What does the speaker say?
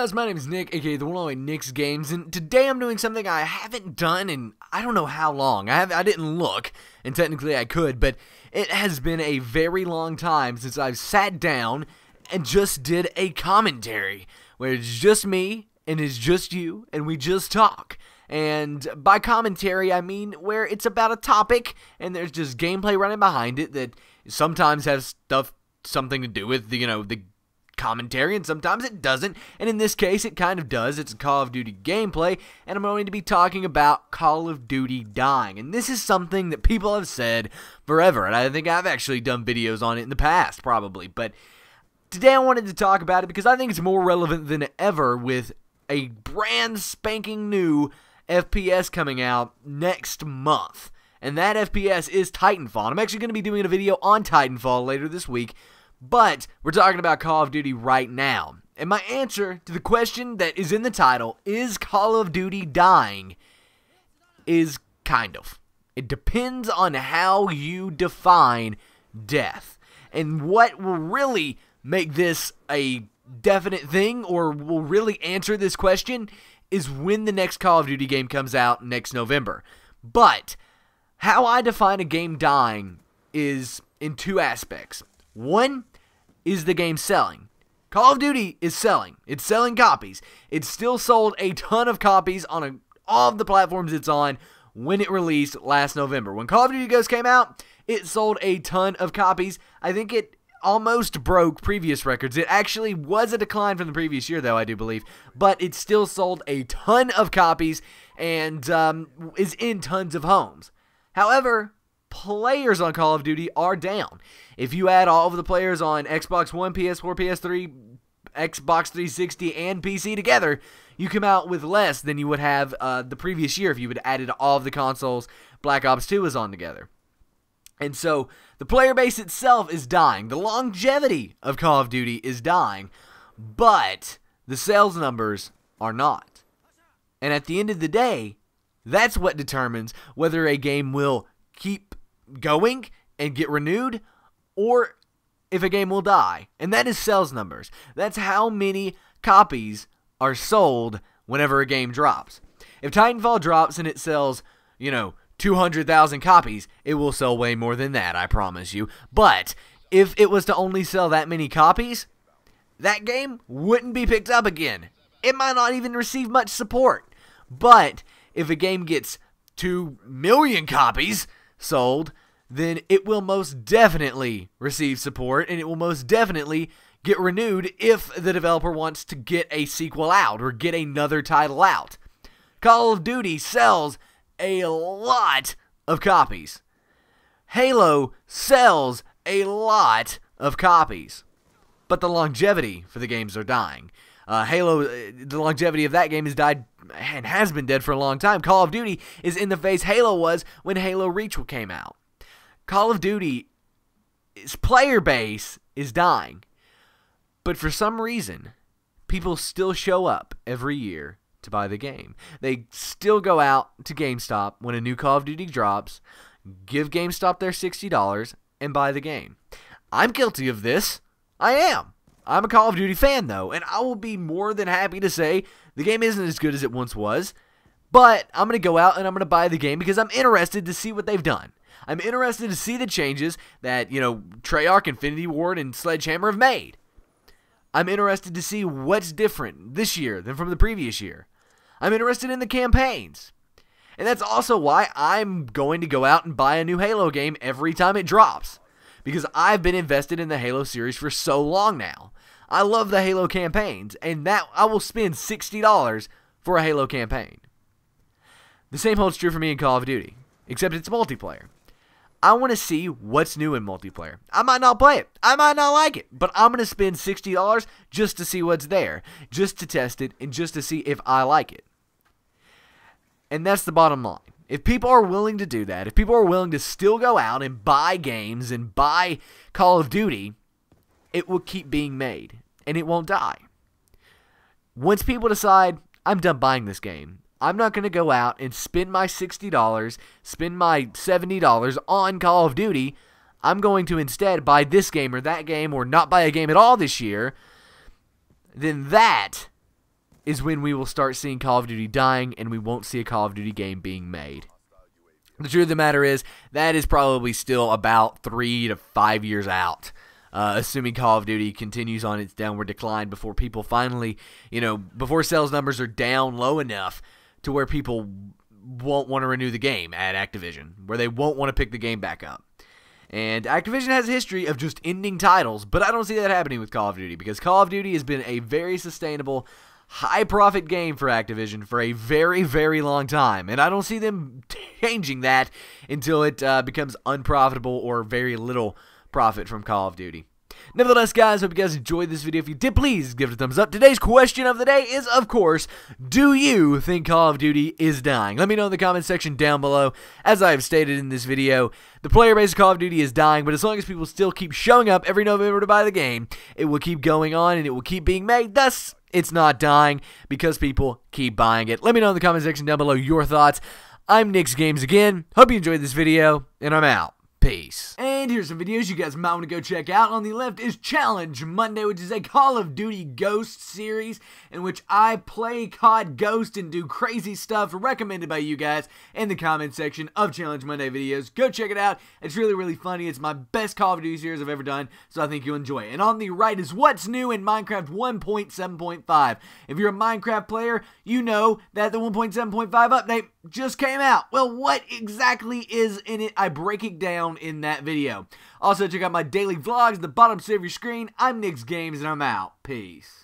guys, my name is Nick, aka the one and only Nick's Games, and today I'm doing something I haven't done in I don't know how long. I didn't look, and technically I could, but it has been a very long time since I've sat down and just did a commentary, where it's just me, and it's just you, and we just talk. And by commentary, I mean where it's about a topic, and there's just gameplay running behind it that sometimes has something to do with, the commentary, and sometimes it doesn't, and in this case it kind of does. It's a Call of Duty gameplay, and I'm going to be talking about Call of Duty Dying, and this is something that people have said forever, and I think I've actually done videos on it in the past, probably, but today I wanted to talk about it because I think it's more relevant than ever with a brand spanking new FPS coming out next month, and that FPS is Titanfall. I'm actually going to be doing a video on Titanfall later this week, but we're talking about Call of Duty right now. And my answer to the question that is in the title, is Call of Duty dying, is kind of. It depends on how you define death. And what will really make this a definite thing, or will really answer this question, is when the next Call of Duty game comes out next November. But how I define a game dying is in two aspects. One is the game selling. Call of Duty is selling. It's selling copies. It still sold a ton of copies on all of the platforms it's on when it released last November. When Call of Duty Ghosts came out, it sold a ton of copies. I think it almost broke previous records. It actually was a decline from the previous year, though, I do believe. But it still sold a ton of copies and is in tons of homes. However, players on Call of Duty are down. If you add all of the players on Xbox One, PS4, PS3, Xbox 360, and PC together, you come out with less than you would have the previous year if you would have added all of the consoles Black Ops 2 was on together. And so, the player base itself is dying. The longevity of Call of Duty is dying, but the sales numbers are not. And at the end of the day, that's what determines whether a game will keep going and get renewed, or if a game will die. And that is sales numbers. That's how many copies are sold whenever a game drops. If Titanfall drops and it sells, 200,000 copies, it will sell way more than that, I promise you. But if it was to only sell that many copies, that game wouldn't be picked up again. It might not even receive much support. But if a game gets 2 million copies sold, then it will most definitely receive support, and it will most definitely get renewed if the developer wants to get a sequel out or get another title out. Call of Duty sells a lot of copies. Halo sells a lot of copies. But the longevity for the games are dying. Halo, the longevity of that game has died and has been dead for a long time. Call of Duty is in the phase Halo was when Halo Reach came out. Call of Duty's player base is dying. But for some reason, people still show up every year to buy the game. They still go out to GameStop when a new Call of Duty drops, give GameStop their $60, and buy the game. I'm guilty of this. I am. I'm a Call of Duty fan, though, and I will be more than happy to say the game isn't as good as it once was, but I'm going to go out and I'm going to buy the game because I'm interested to see what they've done. I'm interested to see the changes that, Treyarch, Infinity Ward, and Sledgehammer have made. I'm interested to see what's different this year than from the previous year. I'm interested in the campaigns. And that's also why I'm going to go out and buy a new Halo game every time it drops. Because I've been invested in the Halo series for so long now. I love the Halo campaigns, and that I will spend $60 for a Halo campaign. The same holds true for me in Call of Duty, except it's multiplayer. I want to see what's new in multiplayer. I might not play it. I might not like it. But I'm going to spend $60 just to see what's there. Just to test it and just to see if I like it. And that's the bottom line. If people are willing to do that, if people are willing to still go out and buy games and buy Call of Duty, it will keep being made. And it won't die. Once people decide, I'm done buying this game, I'm not going to go out and spend my $60, spend my $70 on Call of Duty. I'm going to instead buy this game or that game or not buy a game at all this year. Then that is when we will start seeing Call of Duty dying and we won't see a Call of Duty game being made. The truth of the matter is, that is probably still about 3 to 5 years out, assuming Call of Duty continues on its downward decline before people finally, before sales numbers are down low enough to where people won't want to renew the game at Activision, where they won't want to pick the game back up. And Activision has a history of just ending titles, but I don't see that happening with Call of Duty, because Call of Duty has been a very sustainable, high-profit game for Activision for a very, very long time, and I don't see them changing that until it becomes unprofitable or very little profit from Call of Duty. Nevertheless, guys, hope you guys enjoyed this video. If you did, please give it a thumbs up. Today's question of the day is, of course, do you think Call of Duty is dying? Let me know in the comment section down below. As I have stated in this video, the player base of Call of Duty is dying, but as long as people still keep showing up every November to buy the game, it will keep going on and it will keep being made. Thus, it's not dying because people keep buying it. Let me know in the comment section down below your thoughts. I'm Nick's Games again. Hope you enjoyed this video, and I'm out. Peace. And here's some videos you guys might want to go check out. On the left is Challenge Monday, which is a Call of Duty Ghost series in which I play COD Ghost and do crazy stuff recommended by you guys in the comment section of Challenge Monday videos. Go check it out. It's really, really funny. It's my best Call of Duty series I've ever done, so I think you'll enjoy it. And on the right is what's new in Minecraft 1.7.5. If you're a Minecraft player, you know that the 1.7.5 update just came out. Well, what exactly is in it? I break it down in that video. Also, check out my daily vlogs at the bottom of your screen. I'm Nick's Games, and I'm out. Peace.